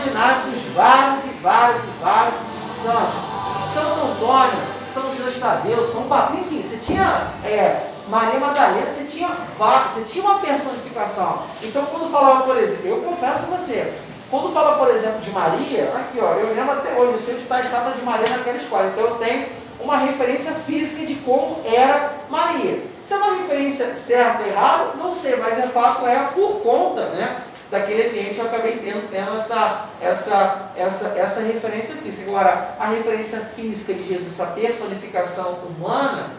imaginário dos vários santos. Santo Antônio, São Judas Tadeu, São Bartolomeu, enfim, você tinha Maria Madalena, você tinha uma personificação. Então, quando falava, por exemplo, eu confesso a você, quando fala, por exemplo, de Maria, aqui, ó, eu lembro até hoje, eu sei onde está a estátua de Maria naquela escola, então eu tenho uma referência física de como era Maria. Se é uma referência certa ou errada, não sei, mas é fato, por conta, né, daquele ambiente eu acabei tendo essa referência física. Agora, a referência física de Jesus, essa personificação humana,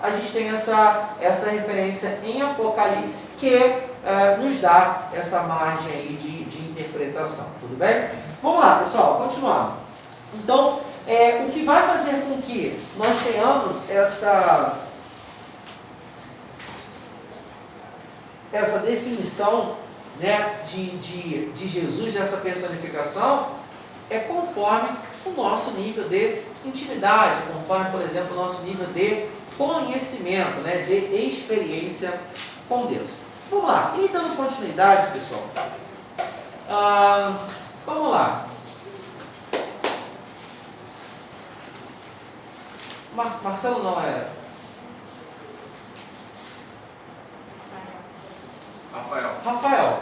a gente tem essa referência em Apocalipse que nos dá essa margem aí de interpretação, tudo bem? Vamos lá, pessoal, continuando. Então, o que vai fazer com que nós tenhamos essa definição, né, de Jesus, dessa personificação, é conforme o nosso nível de intimidade, conforme, por exemplo, o nosso nível de conhecimento, né, de experiência com Deus. Vamos lá, e dando continuidade, pessoal, vamos lá. Marcelo não é... Rafael,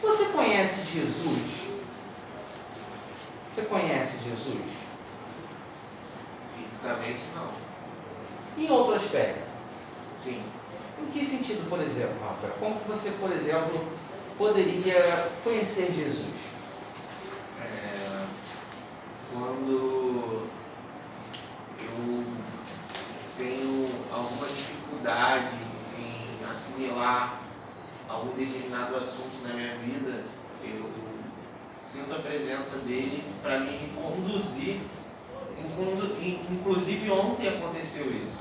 você conhece Jesus? Você conhece Jesus? Fisicamente, não. Em outro aspecto? Sim. Em que sentido, por exemplo, Rafael? Como que você, por exemplo, poderia conhecer Jesus? Quando eu tenho alguma dificuldade em assimilar algum determinado assunto na minha vida, eu sinto a presença dele para me conduzir. Inclusive ontem aconteceu isso.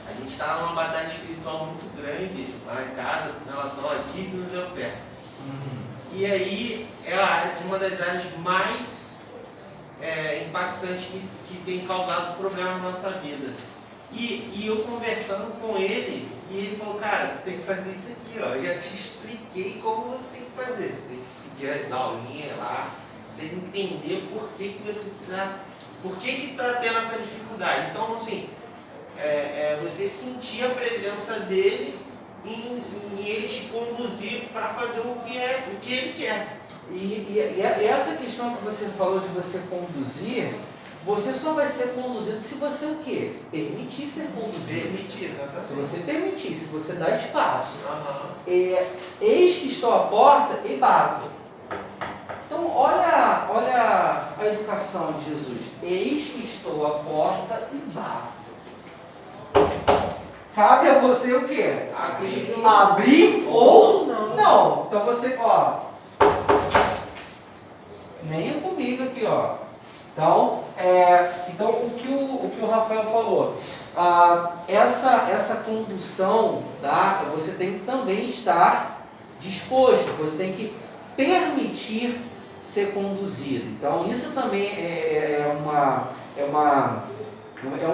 A gente estava numa batalha espiritual muito grande lá em casa com relação a dízimos e oferta. E aí é uma das áreas mais impactantes que tem causado problema na nossa vida. E eu conversando com ele, e ele falou, cara, você tem que fazer isso aqui, ó. Eu já te expliquei como você tem que fazer. Você tem que seguir as aulinhas lá, você tem que entender por que você está. Por que está tendo essa dificuldade? Então, assim, você sentir a presença dele em ele te conduzir para fazer o que ele quer. E essa questão que você falou de você conduzir, você só vai ser conduzido se você o quê? Permitir ser conduzido. Permitir, exatamente. Se você permitir, se você dá espaço. Uhum. Eis que estou à porta e bato. Então, olha a educação de Jesus. Eis que estou à porta e bato. Cabe a você o quê? Abrir ou não. Então você, nem é comigo aqui, Então o que o Rafael falou, essa condução, tá? Você tem que também estar disposto, você tem que permitir ser conduzido. Então isso também é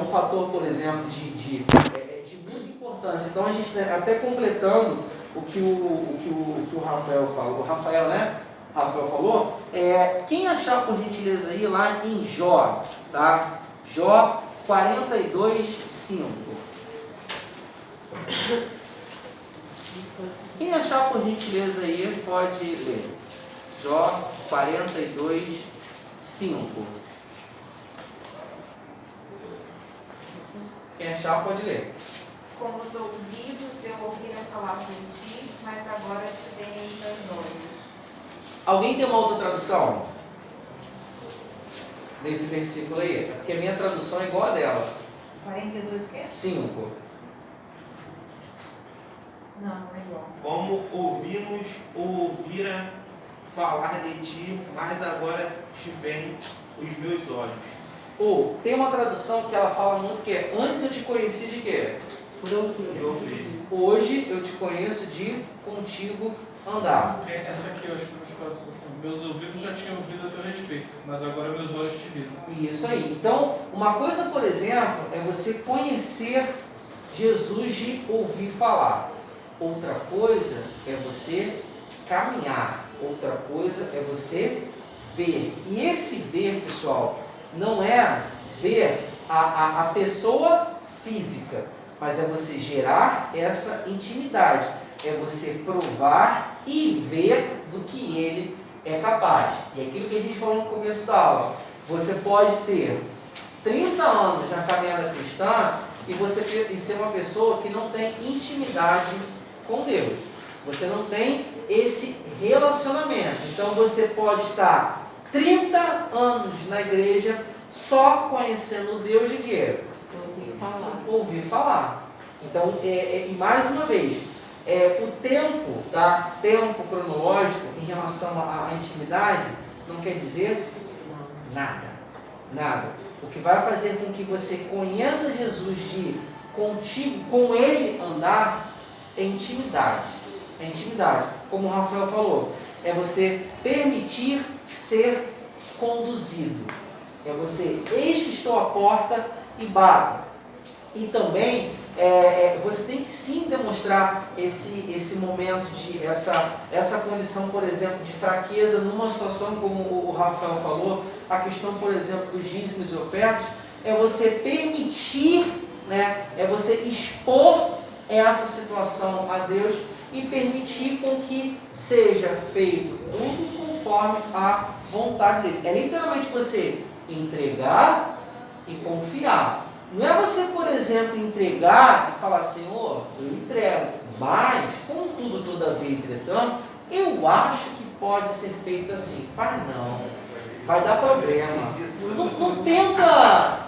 um fator, por exemplo, de muita importância. Então a gente, até completando o que o Rafael falou, Rafael falou, quem achar por gentileza aí lá em Jó, tá? Jó 42:5. Quem achar por gentileza aí pode ler. Jó 42:5. Quem achar pode ler. Com os ouvidos eu ouvira falar de ti, mas agora te veem os meus olhos. Alguém tem uma outra tradução? Nesse versículo aí? Porque a minha tradução é igual a dela. 42 que é? 5. Não é igual. Como ouvira falar de ti, mas agora te veem os meus olhos. Tem uma tradução que ela fala muito que é: antes eu te conheci de quê? De ouvir. Hoje eu te conheço de contigo andar. Essa aqui eu acho que eu faço. Meus ouvidos já tinham ouvido a teu respeito, mas agora meus olhos te viram. Isso aí. Então, uma coisa, por exemplo, é você conhecer Jesus de ouvir falar. Outra coisa é você caminhar. Outra coisa é você ver. E esse ver, pessoal, não é ver a pessoa física, mas é você gerar essa intimidade. É você provar e ver do que ele é capaz. E aquilo que a gente falou no começo da aula, você pode ter 30 anos na caminhada cristã e ser uma pessoa que não tem intimidade com Deus. Você não tem esse relacionamento. Então você pode estar 30 anos na igreja só conhecendo Deus de quê? Ouvir falar. Então, e mais uma vez, o tempo cronológico em relação à intimidade não quer dizer nada. O que vai fazer com que você conheça Jesus contigo, com Ele andar, é intimidade. É intimidade. Como o Rafael falou, é você permitir ser conduzido. É você, eis que estou à porta e bato. E também você tem que sim demonstrar esse momento de essa condição, por exemplo, de fraqueza numa situação como o Rafael falou, a questão, por exemplo, dos dízimos e ofertas, é você permitir, né, é você expor essa situação a Deus e permitir com que seja feito tudo conforme a vontade dele. É literalmente você entregar e confiar. Não é você, por exemplo, entregar e falar, Senhor, eu entrego, mas, contudo, todavia, entretanto, eu acho que pode ser feito assim. Vai não, vai dar problema. Não tenta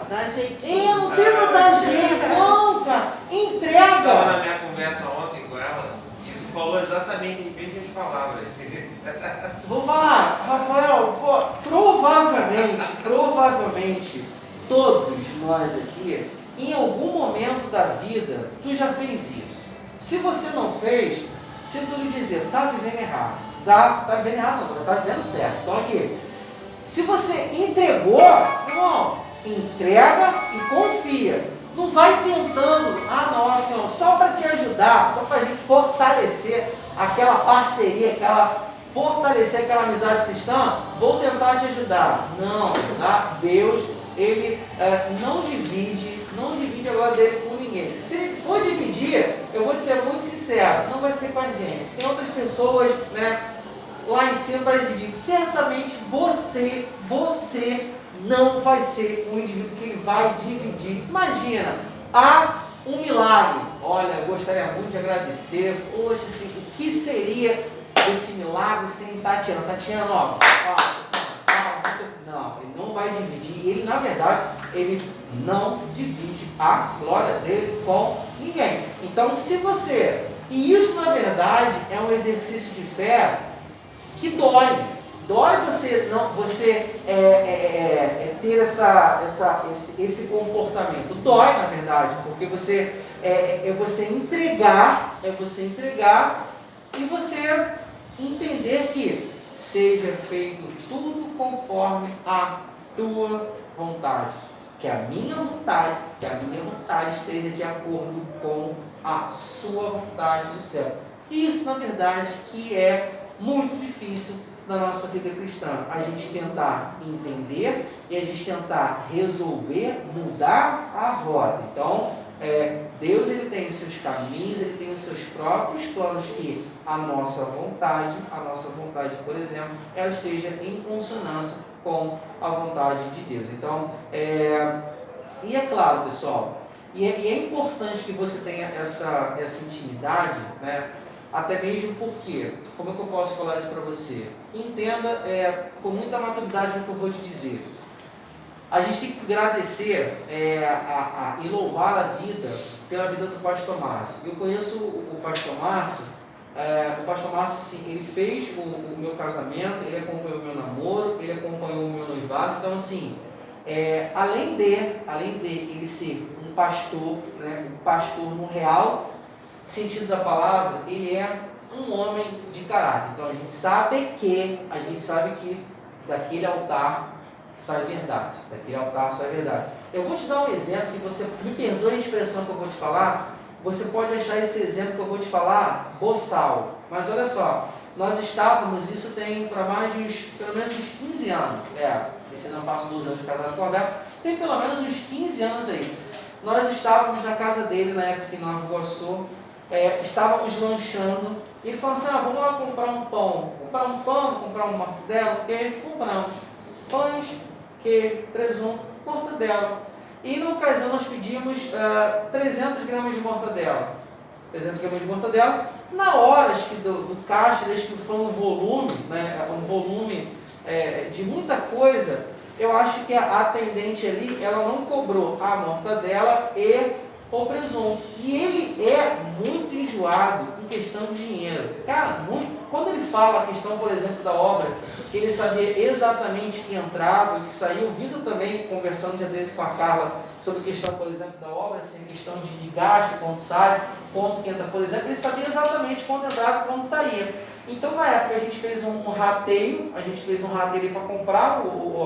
Dá jeitinho. não tenta dar jeito, não, cara. Eu Entrega. estava na minha conversa ontem com ela e tu falou exatamente em mesmas palavras. Vou falar, Rafael, provavelmente, todos nós aqui, em algum momento da vida, tu já fez isso. Se você não fez, sinto lhe dizer, está vivendo errado. Tá vivendo errado não, está vivendo certo. Então aqui, se você entregou, irmão, entrega e confia. Não vai tentando, nossa, só para te ajudar, só para a gente fortalecer aquela parceria, fortalecer aquela amizade cristã, vou tentar te ajudar. Não, tá? Deus, Ele não divide a glória dele com ninguém. Se ele for dividir, eu vou te ser muito sincero, não vai ser com a gente. Tem outras pessoas, né, lá em cima para dividir. Certamente você não vai ser um indivíduo que ele vai dividir. Imagina, há um milagre. Olha, gostaria muito de agradecer. Poxa, assim, o que seria esse milagre sem Tatiana? Tatiana, não, ele não vai dividir. Ele, na verdade, ele não divide a glória dele com ninguém. Então, se você... E isso, na verdade, é um exercício de fé que dói. Dói você ter esse comportamento. Dói, na verdade, porque você entregar e você entender que seja feito tudo conforme a tua vontade. Que a minha vontade esteja de acordo com a sua vontade do céu. Isso, na verdade, que é muito difícil na nossa vida cristã. A gente tentar entender e a gente tentar resolver, mudar a rota. Então, Deus, ele tem os seus caminhos, ele tem os seus próprios planos, que a nossa vontade, por exemplo, ela esteja em consonância com a vontade de Deus. Então, e é claro, pessoal, e é importante que você tenha essa intimidade, né? Até mesmo porque, como é que eu posso falar isso para você? Entenda com muita maturidade o que eu vou te dizer. A gente tem que agradecer e louvar a vida pela vida do pastor Márcio. Eu conheço o pastor Márcio. O pastor Márcio, assim, ele fez o meu casamento, ele acompanhou o meu namoro, ele acompanhou o meu noivado. Então, assim, além de ele ser um pastor, né, um pastor no real sentido da palavra, ele é um homem de caráter. Então, a gente sabe que daquele altar sai verdade. Eu vou te dar um exemplo que você, me perdoe a expressão que eu vou te falar, você pode achar esse exemplo que eu vou te falar boçal. Mas olha só, nós estávamos, isso tem para mais de pelo menos uns 15 anos. Esse não faço 12 anos de casado com o Roberto, tem pelo menos uns 15 anos aí. Nós estávamos na casa dele na época em Nova Iguaçu, estávamos lanchando, e ele falou assim, vamos lá comprar um pão, comprar uma mortadela, queijo, compramos pães, queijo, presunto, mortadela. E na ocasião nós pedimos 300 gramas de mortadela. 300 gramas de mortadela. Na hora acho que do caixa, desde que foi um volume, né, de muita coisa, eu acho que a atendente ali, ela não cobrou a mortadela e o presunto. E ele é muito enjoado em questão de dinheiro. Cara, quando ele fala a questão, por exemplo, da obra, que ele sabia exatamente que entrava e que saiu, vindo também, conversando já desse com a Carla, sobre a questão, por exemplo, da obra, assim, questão de gasto, quando sai, quanto que entra, por exemplo, ele sabia exatamente quando entrava e quando saía. Então, na época, a gente fez um rateio para comprar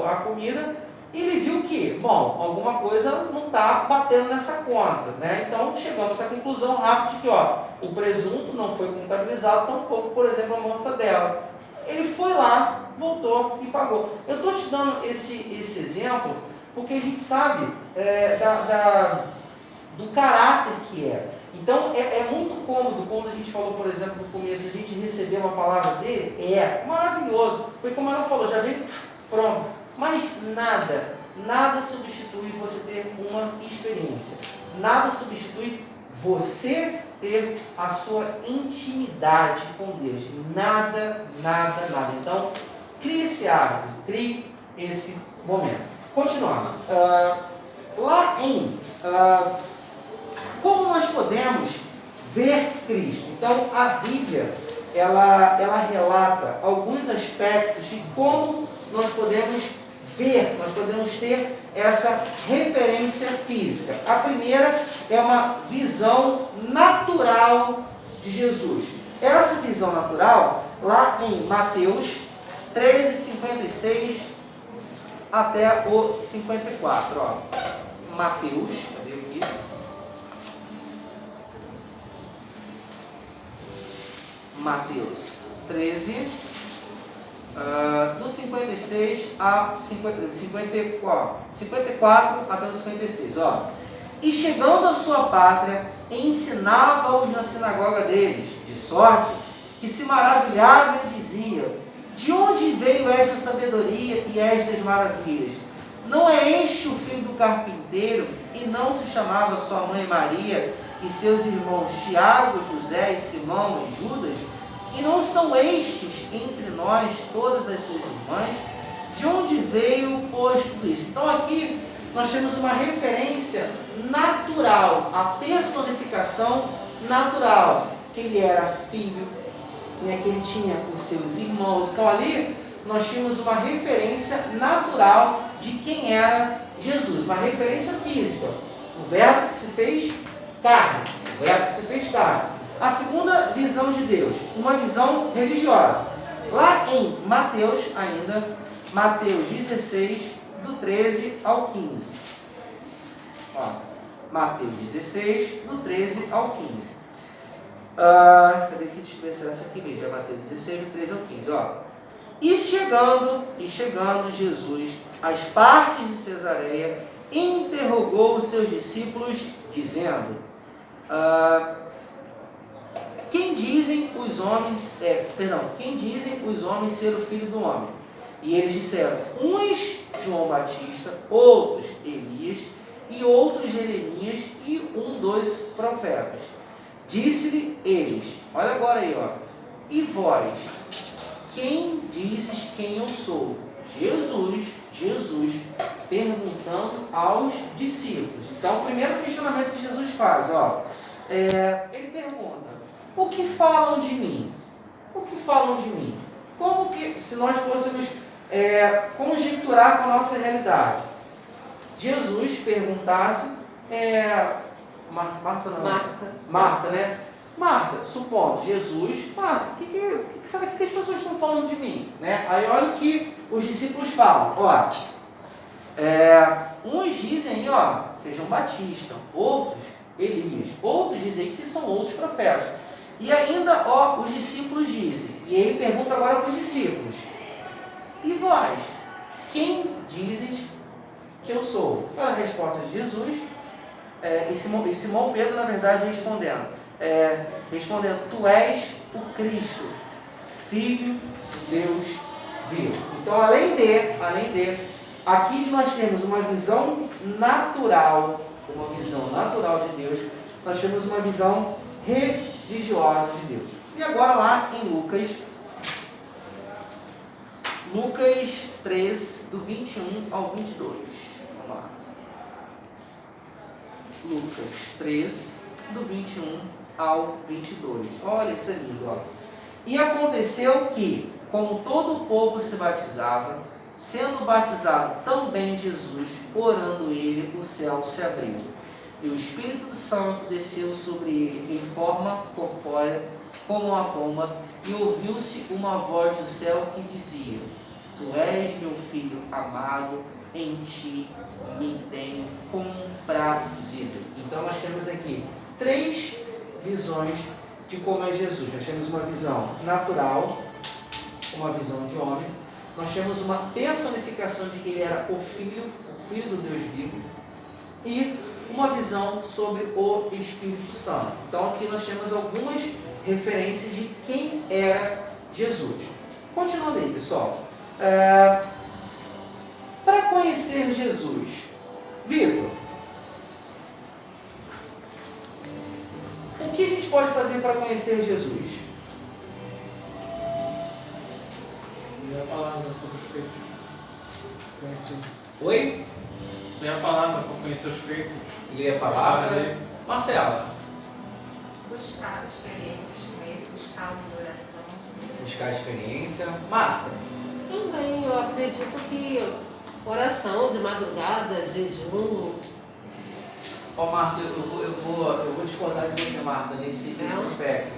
a comida, e ele viu que, bom, alguma coisa não está batendo nessa conta, né? Então, chegamos a essa conclusão rápida de que, o presunto não foi contabilizado, tampouco, por exemplo, a mortadela. Ele foi lá, voltou e pagou. Eu estou te dando esse exemplo porque a gente sabe do caráter que é. Então, é muito cômodo quando a gente falou, por exemplo, no começo, a gente receber uma palavra dele, maravilhoso. Porque como ela falou, já veio pronto. Mas nada substitui você ter uma experiência. Nada substitui você ter a sua intimidade com Deus. Nada. Então, crie esse hábito, crie esse momento. Continuando. Como nós podemos ver Cristo? Então, a Bíblia, ela relata alguns aspectos de como nós podemos ver, nós podemos ter essa referência física. A primeira é uma visão natural de Jesus. Essa visão natural, lá em Mateus 13:56 até o 54. Mateus, cadê aqui? Mateus 13, do 56 a 54 até o 56. E chegando à sua pátria, ensinava-os na sinagoga deles, de sorte que se maravilhavam e diziam: de onde veio esta sabedoria e estas maravilhas? Não é este o filho do carpinteiro? E não se chamava sua mãe Maria e seus irmãos Tiago, José e Simão e Judas? E não são estes entre nós todas as suas irmãs? De onde veio, pois, tudo isso? Então aqui nós temos uma referência natural, a personificação natural, que ele era filho, né, que ele tinha os seus irmãos. Então ali nós tínhamos uma referência natural de quem era Jesus, uma referência física, o verbo que se fez carne, A segunda visão de Deus, uma visão religiosa. Lá em Mateus, Mateus 16, do 13 ao 15. Mateus 16, do 13 ao 15. Cadê que deixa eu ver se essa aqui mesmo? Mateus 16, do 13 ao 15. E chegando Jesus às partes de Cesareia, interrogou os seus discípulos, dizendo: quem dizem os homens ser o Filho do Homem? E eles disseram: uns João Batista, outros Elias, e outros Jeremias, e um dos profetas. Disse-lhe eles, olha agora aí, e vós, quem dizes quem eu sou? Jesus, perguntando aos discípulos. Então, o primeiro questionamento que Jesus faz, ele pergunta: o que falam de mim? O que falam de mim? Como que, se nós fôssemos conjecturar com a nossa realidade, Jesus perguntasse, Marta, né? Marta, supondo, Jesus, Marta, o que será que as pessoas estão falando de mim? Né? Aí olha o que os discípulos falam, uns dizem que é João Batista, outros Elias, outros dizem que são outros profetas. E ainda, ó, os discípulos dizem. E ele pergunta agora para os discípulos. E vós, quem dizes que eu sou? Aquela resposta de Jesus. E Simão Pedro, na verdade, respondendo, tu és o Cristo, Filho de Deus vivo. Então, além de, aqui nós temos uma visão natural de Deus, nós temos uma visão religiosa de Deus. E agora lá em Lucas 3, do 21 ao 22. Vamos lá. Lucas 3, do 21 ao 22. Olha, isso é lindo, ó. E aconteceu que, como todo o povo se batizava, sendo batizado também Jesus, orando ele, o céu se abriu. E o Espírito Santo desceu sobre ele em forma corpórea, como uma pomba, e ouviu-se uma voz do céu que dizia: Tu és meu filho amado, em ti me tenho comprazido. Então nós temos aqui 3 visões de como é Jesus. Nós temos uma visão natural, uma visão de homem. Nós temos uma personificação de que ele era o filho do Deus vivo. E uma visão sobre o Espírito Santo. Então aqui nós temos algumas referências de quem era Jesus. Continuando aí, pessoal. Para conhecer Jesus, Vitor, o que a gente pode fazer para conhecer Jesus? Lê a palavra sobre os feitos. Conhecer. Oi? Lê a palavra para conhecer os feitos. Lê a palavra. Marcela. Buscar experiências com ele, buscar uma oração. Buscar experiência. Marta. Também, eu acredito que oração de madrugada, jejum. Ó, Márcio, eu vou discordar de você, Marta, nesse aspecto.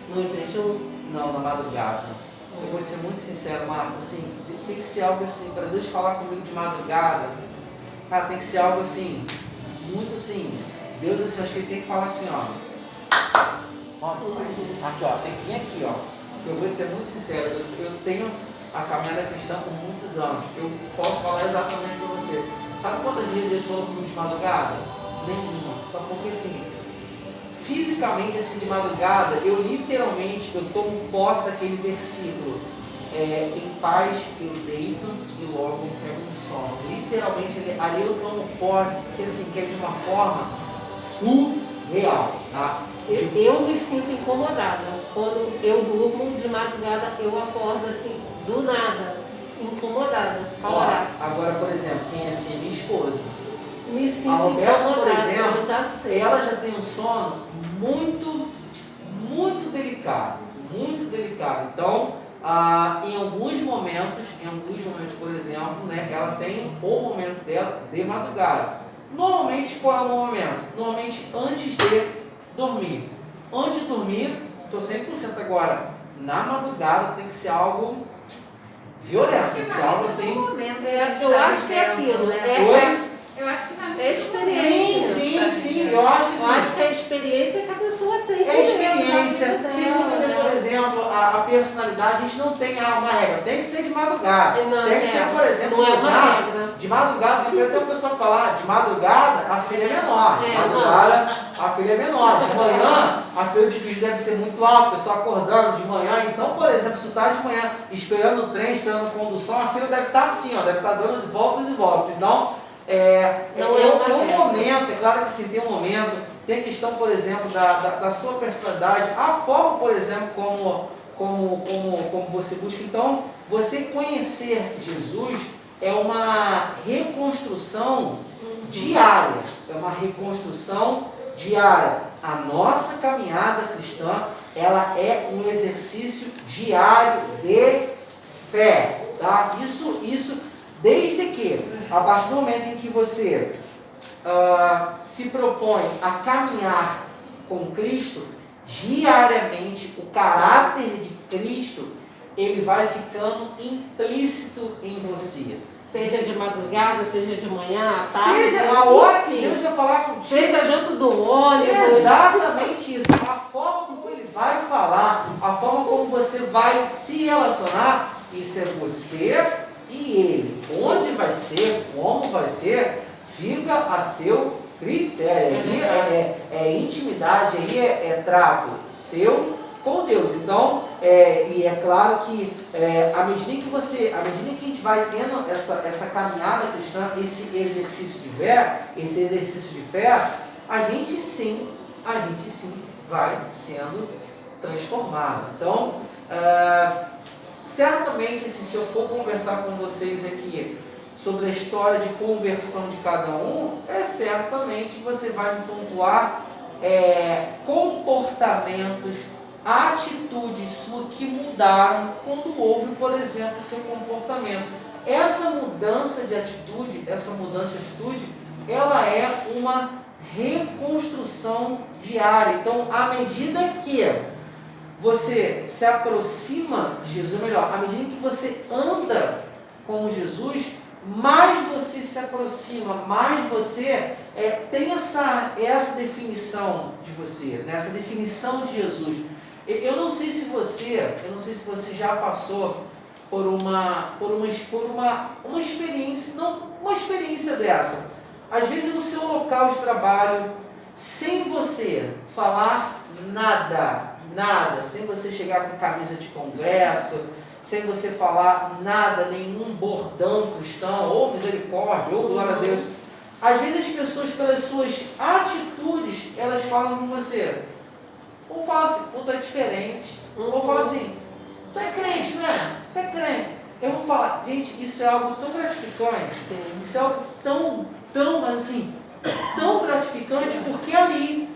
No jejum. Não, na madrugada. Eu vou te ser muito sincero, Marta, assim, tem que ser algo assim, para Deus falar comigo de madrugada, cara, tem que ser algo assim, muito assim, Deus, assim, acho que ele tem que falar assim, ó, aqui, ó, tem que vir aqui, ó. Eu vou te ser muito sincero, eu tenho a caminhada cristã por muitos anos, eu posso falar exatamente para você. Sabe quantas vezes Deus falou comigo de madrugada? Nenhuma, porque assim, fisicamente, assim, de madrugada, eu literalmente, eu tomo posse daquele versículo, em paz eu deito e logo pego um sono. Literalmente, ali eu tomo posse, porque assim, que é de uma forma surreal, tá? Eu me sinto incomodada. Quando eu durmo de madrugada, eu acordo assim, do nada, incomodada, para orar. Agora, por exemplo, quem é assim, minha esposa. Me sinto A Roberta, incomodada, por exemplo, eu já sei. ela já tem um sono muito, muito delicado, muito delicado. Então, em alguns momentos, por exemplo, né, ela tem o momento dela de madrugada. Normalmente, qual é o momento? Normalmente, antes de dormir. Antes de dormir, estou 100% agora. Na madrugada tem que ser algo violento, tem que ser algo assim. Eu acho que é aquilo. Eu acho que vai É experiência. Sim, eu acho que sim. Eu acho que é a experiência que a pessoa tem. É experiência. Tem muito a ver, por exemplo, a personalidade. A gente não tem uma regra. Tem que ser de madrugada. Não, tem que ser, por exemplo, não é uma regra. de madrugada. Tem até o pessoal falar, de madrugada a filha é menor. De madrugada a filha é menor. De manhã a filha de Cristo deve ser muito alta. O pessoal acordando de manhã. Então, por exemplo, se está de manhã esperando o trem, esperando a condução, a filha deve estar assim, ó, deve estar dando as voltas e voltas. Então, tem um momento, é claro que sim, tem um momento, tem a questão, por exemplo, da sua personalidade, a forma, por exemplo, como você busca. Então, você conhecer Jesus é uma reconstrução diária, A nossa caminhada cristã, ela é um exercício diário de fé, tá? Isso desde que, a partir do momento em que você se propõe a caminhar com Cristo, diariamente o caráter de Cristo, ele vai ficando implícito em você. Seja de madrugada, seja de manhã, à tarde. Seja a hora que Deus vai falar contigo. Seja dentro do ônibus. Exatamente isso. A forma como ele vai falar, a forma como você vai se relacionar, isso é você e ele. Onde vai ser, como vai ser, fica a seu critério. Aí é intimidade, aí é trato seu com Deus. Então, e é claro que à medida que a gente vai tendo essa caminhada cristã, esse exercício de fé, a gente sim vai sendo transformado. Então, certamente, se eu for conversar com vocês aqui sobre a história de conversão de cada um, certamente você vai me pontuar comportamentos, atitudes suas que mudaram quando houve, por exemplo, o seu comportamento. Essa mudança de atitude, ela é uma reconstrução diária. Então, à medida que você se aproxima de Jesus, melhor, à medida que você anda com Jesus, mais você se aproxima, mais você tem essa definição de você, né? Essa definição de Jesus. Eu não sei se você já passou por uma experiência, não uma experiência dessa. Às vezes no seu local de trabalho, sem você falar nada, sem você chegar com camisa de congresso, sem você falar nada, nenhum bordão cristão, ou misericórdia, ou glória a Deus. Às vezes as pessoas, pelas suas atitudes, elas falam com você. Ou falam assim, tu é diferente. Ou falam assim, tu é crente, né? Tu é crente. Eu vou falar, gente, isso é algo tão gratificante. Sim. Isso é algo tão gratificante, porque ali,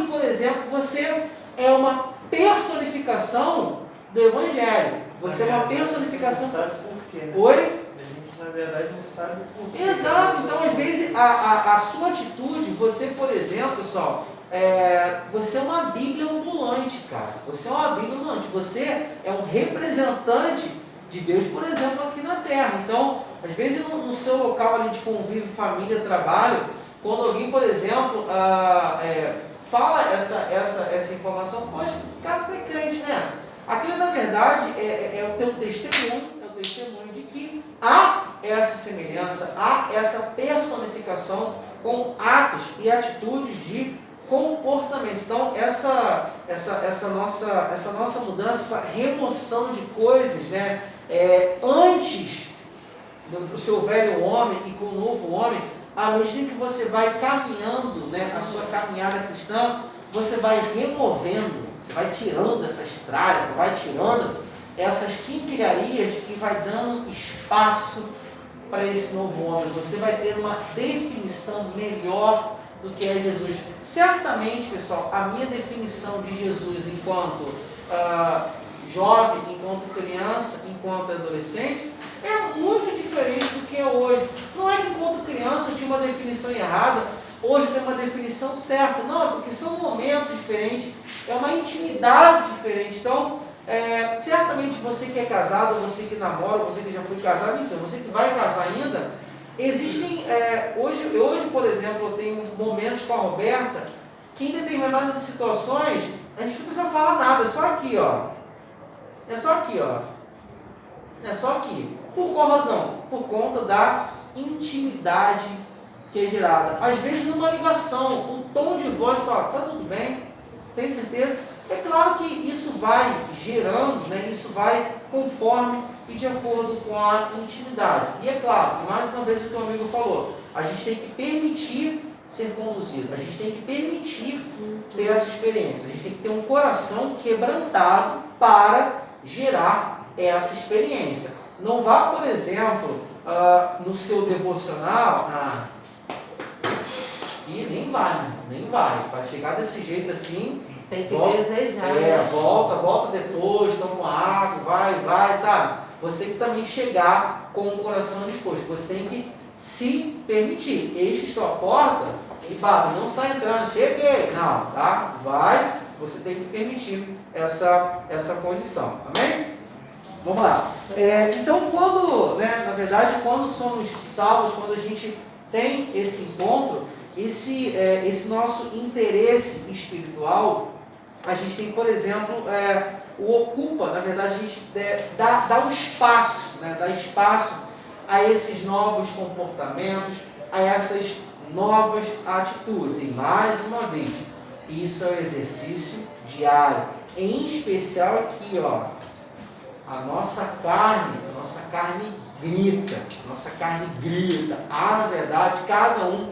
por exemplo, você é uma personificação do Evangelho. Você é uma personificação. Não sabe por quê, né? Oi? A gente, na verdade, não sabe por quê. Exato. Então, às vezes, a sua atitude, você, por exemplo, pessoal, você é uma Bíblia ambulante, cara. Você é uma Bíblia ambulante. Você é um representante de Deus, por exemplo, aqui na Terra. Então, às vezes, no seu local ali de convívio, família, trabalho, quando alguém, por exemplo, fala essa informação, pode ficar até crente, né? Aquilo, na verdade, é o teu testemunho de que há essa semelhança, há essa personificação com atos e atitudes de comportamentos. Então, essa nossa mudança, essa remoção de coisas, né? Antes do seu velho homem e com o novo homem, à medida que você vai caminhando, né, a sua caminhada cristã, você vai removendo, você vai tirando essas tralhas, vai tirando essas quinquilharias e vai dando espaço para esse novo homem. Você vai ter uma definição melhor do que é Jesus. Certamente, pessoal, a minha definição de Jesus enquanto jovem, enquanto criança, enquanto adolescente, é muito diferente do que é hoje. Não é que enquanto criança eu tinha uma definição errada, hoje tem uma definição certa. Não, porque são momentos diferentes, é uma intimidade diferente. Então, certamente você que é casado, você que namora, você que já foi casado, enfim, você que vai casar ainda, existem, hoje, por exemplo, eu tenho momentos com a Roberta, que em determinadas situações, a gente não precisa falar nada, é só aqui, ó. É só aqui, ó. É só aqui. Por qual razão? Por conta da intimidade que é gerada. Às vezes numa ligação, o tom de voz fala, tá tudo bem? Tem certeza? É claro que isso vai gerando, né? Isso vai conforme e de acordo com a intimidade. E é claro, mais uma vez o que o amigo falou, a gente tem que permitir ser conduzido, a gente tem que permitir ter essa experiência, a gente tem que ter um coração quebrantado para gerar essa experiência. Não vá, por exemplo, no seu devocional, e nem vai, para chegar desse jeito assim, tem que desejar. Volta depois, toma água, vai, sabe? Você tem que também chegar com o coração disposto, você tem que se permitir. Eis que estou à porta e bate, não sai entrando, cheguei, não, tá? Vai, você tem que permitir essa condição, amém? Vamos lá. Então, quando somos salvos, quando a gente tem esse encontro, esse nosso interesse espiritual, a gente tem, por exemplo, o ocupa, na verdade, a gente dá um espaço, né? Dá espaço a esses novos comportamentos, a essas novas atitudes. E mais uma vez, isso é um exercício diário. Em especial aqui, ó, a nossa carne grita, na verdade, cada um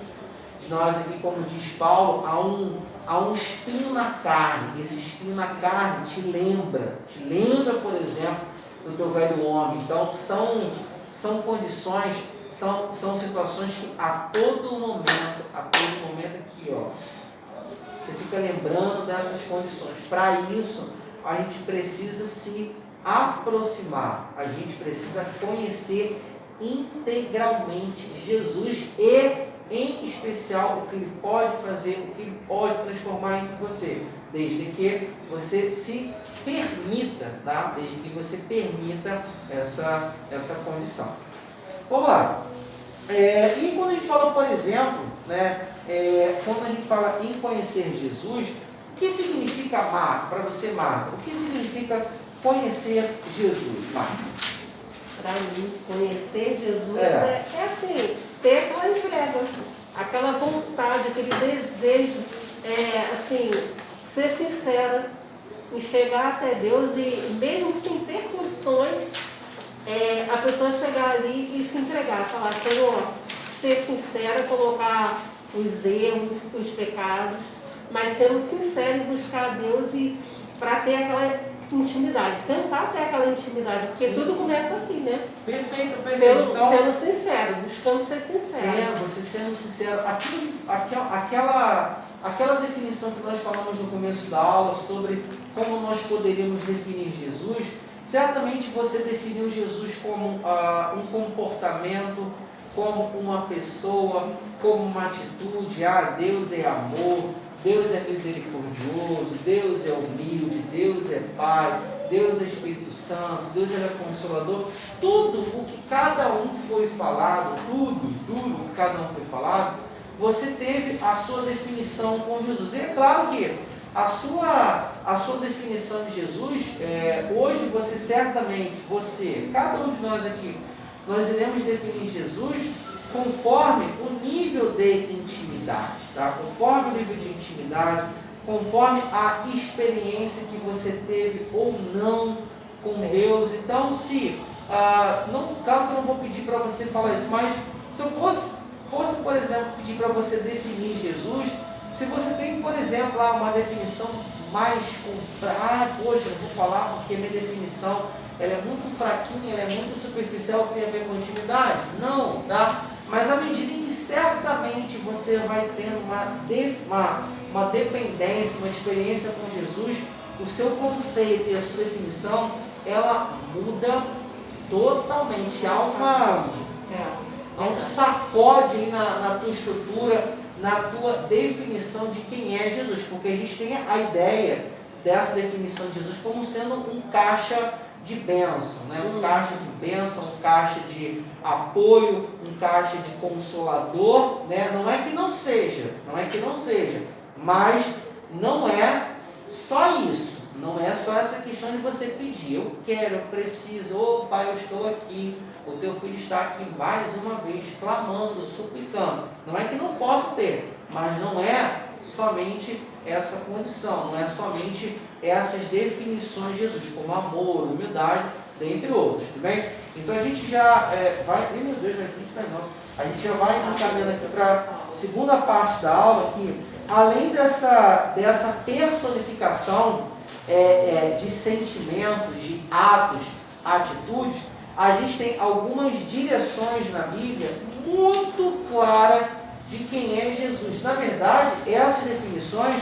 de nós aqui, como diz Paulo, há um espinho na carne. Esse espinho na carne te lembra, por exemplo, do teu velho homem. Então, são condições, são situações que a todo momento aqui, ó, você fica lembrando dessas condições. Para isso, a gente precisa se aproximar, a gente precisa conhecer integralmente Jesus e, em especial, o que Ele pode fazer, o que Ele pode transformar em você, desde que você se permita, tá? Desde que você permita essa condição. Vamos lá. E quando a gente fala, por exemplo, né, quando a gente fala em conhecer Jesus, o que significa, Marco, para você, Marco? O que significa conhecer Jesus, Marco? Para mim, conhecer Jesus é assim, ter aquela entrega, aquela vontade, aquele desejo, assim, ser sincera, e chegar até Deus e mesmo sem ter condições, a pessoa chegar ali e se entregar, falar, Senhor, ser sincera, colocar os erros, os pecados, mas sendo sincero em buscar a Deus e para ter aquela intimidade, tentar ter aquela intimidade, porque sim, tudo começa assim, né? Perfeito. Sendo sincero, buscando ser sincero. Você sendo sincero. Aquela definição que nós falamos no começo da aula sobre como nós poderíamos definir Jesus, certamente você definiu Jesus como um comportamento, como uma pessoa, como uma atitude. Deus é amor, Deus é misericordioso, Deus é humilde, Deus é Pai, Deus é Espírito Santo, Deus é Consolador. Tudo o que cada um foi falado, tudo o que cada um foi falado, você teve a sua definição com Jesus. E é claro que a sua definição de Jesus, hoje você certamente, cada um de nós aqui, nós iremos definir Jesus conforme o nível de intimidade, tá? Conforme o nível de intimidade, conforme a experiência que você teve ou não com Deus. Então, claro que eu não vou pedir para você falar isso, mas se eu fosse, por exemplo, pedir para você definir Jesus, se você tem, por exemplo, uma definição mais poxa, eu vou falar porque minha definição ela é muito fraquinha, ela é muito superficial, tem a ver com intimidade? Não, tá? Mas à medida em que certamente você vai tendo uma dependência, uma experiência com Jesus, o seu conceito e a sua definição, ela muda totalmente. Há um sacode aí na tua estrutura, na tua definição de quem é Jesus, porque a gente tem a ideia dessa definição de Jesus como sendo um caixa de bênção, né? Um caixa de bênção, um caixa de apoio, um caixa de consolador, né? Não é que não seja, mas não é só isso, não é só essa questão de você pedir, eu quero, eu preciso, Pai, eu estou aqui, o teu filho está aqui mais uma vez, clamando, suplicando. Não é que não possa ter, mas não é somente essa condição, não é somente essas definições de Jesus, como amor, humildade, dentre outros, tudo bem? Então a gente já vai, meu Deus, a gente já vai encaminhando aqui para a segunda parte da aula, que além dessa personificação de sentimentos, de atos, atitudes, a gente tem algumas direções na Bíblia muito claras de quem é Jesus. Na verdade, essas definições,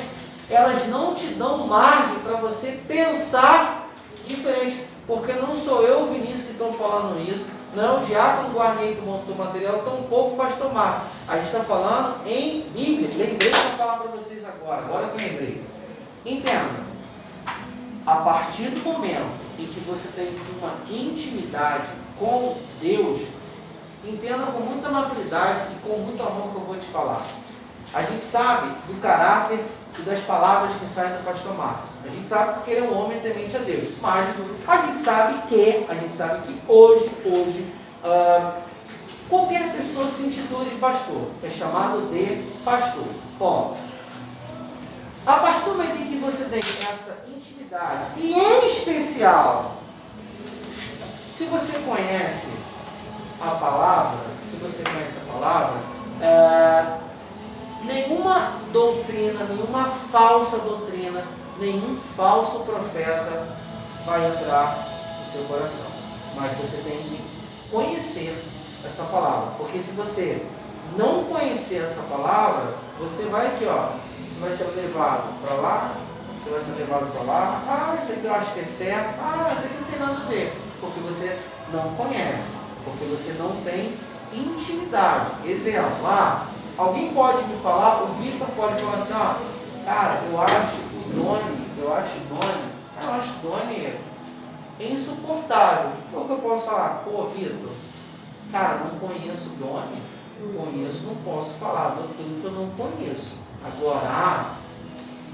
elas não te dão margem para você pensar diferente, porque não sou eu, Vinícius, que estou falando isso, não é o Diácono Guarnei que montou o material, tampouco o Pastor Márcio. A gente está falando em Bíblia. Lembrei para falar para vocês agora que eu lembrei. Entenda, a partir do momento em que você tem uma intimidade com Deus, entenda com muita maturidade e com muito amor que eu vou te falar. A gente sabe do caráter e das palavras que saem do pastor Marcos. A gente sabe porque ele é um homem temente a Deus, mas a gente sabe que hoje qualquer pessoa se intitula de pastor, é chamado de pastor. Bom, a partir do momento em que você tem essa intimidade, e em especial, se você conhece a palavra, nenhuma doutrina, nenhuma falsa doutrina, nenhum falso profeta vai entrar no seu coração. Mas você tem que conhecer essa palavra, porque se você não conhecer essa palavra, você vai aqui, vai ser levado para lá, você vai ser levado para lá, isso aqui eu acho que é certo, isso aqui não tem nada a ver, porque você não conhece, porque você não tem intimidade. Exemplo, alguém pode me falar, o Vitor pode falar assim, cara, eu acho o Doni insuportável. O que eu posso falar? Pô, Vitor, cara, não conheço o Doni, não posso falar daquilo que eu não conheço. Agora,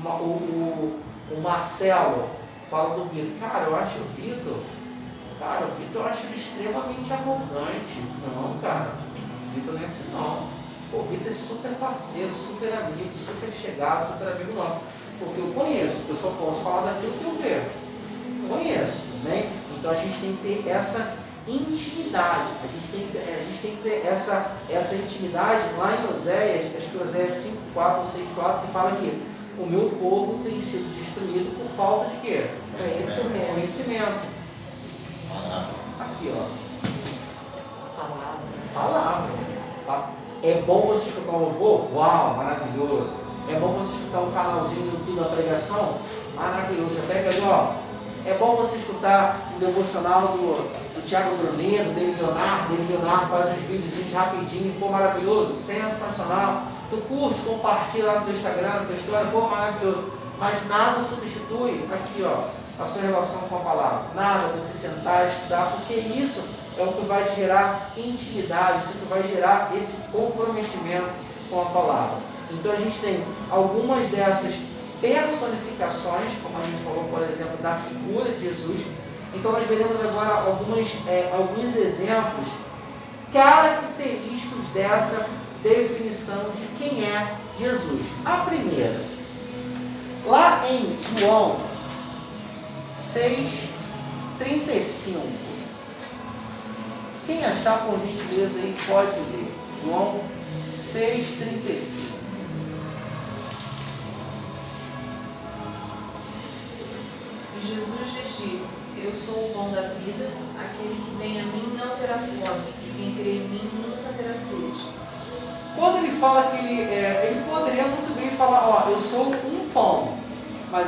o Marcelo fala do Vitor, cara, eu acho o Vitor eu acho ele extremamente arrogante. Não, cara, o Vitor não é assim não. O Vitor é super parceiro, super amigo, super chegado, super amigo nosso. Porque eu conheço, eu só posso falar daquilo que eu vejo. Conheço, né? Então a gente tem que ter essa intimidade, a gente tem que ter essa intimidade lá em Oséias, acho que Oséias 5:4 ou 6:4, que fala que o meu povo tem sido destruído por falta de quê? Conhecimento. Aqui, palavra. É bom você escutar um louvor? Uau, maravilhoso. É bom você escutar um canalzinho no YouTube da pregação? Maravilhoso. Já pega ali, É bom você escutar o devocional do Thiago Brunet, do David Leonardo faz uns vídeos rapidinho, pô, maravilhoso, sensacional. Tu curte, compartilha lá no teu Instagram, na tua história, pô, maravilhoso. Mas nada substitui aqui, a sua relação com a palavra. Nada, você sentar e estudar, porque isso é o que vai te gerar intimidade, isso que vai gerar esse comprometimento com a palavra. Então a gente tem algumas dessas personificações, como a gente falou, por exemplo, da figura de Jesus. Então nós veremos agora alguns exemplos característicos dessa definição de quem é Jesus. A primeira, lá em João 6:35. Quem achar por gentileza aí pode ler. João 6:35. Jesus lhes disse: Eu sou o pão da vida, aquele que vem a mim não terá fome, e quem crê em mim nunca terá sede. Quando ele fala que ele poderia muito bem falar, eu sou um pão.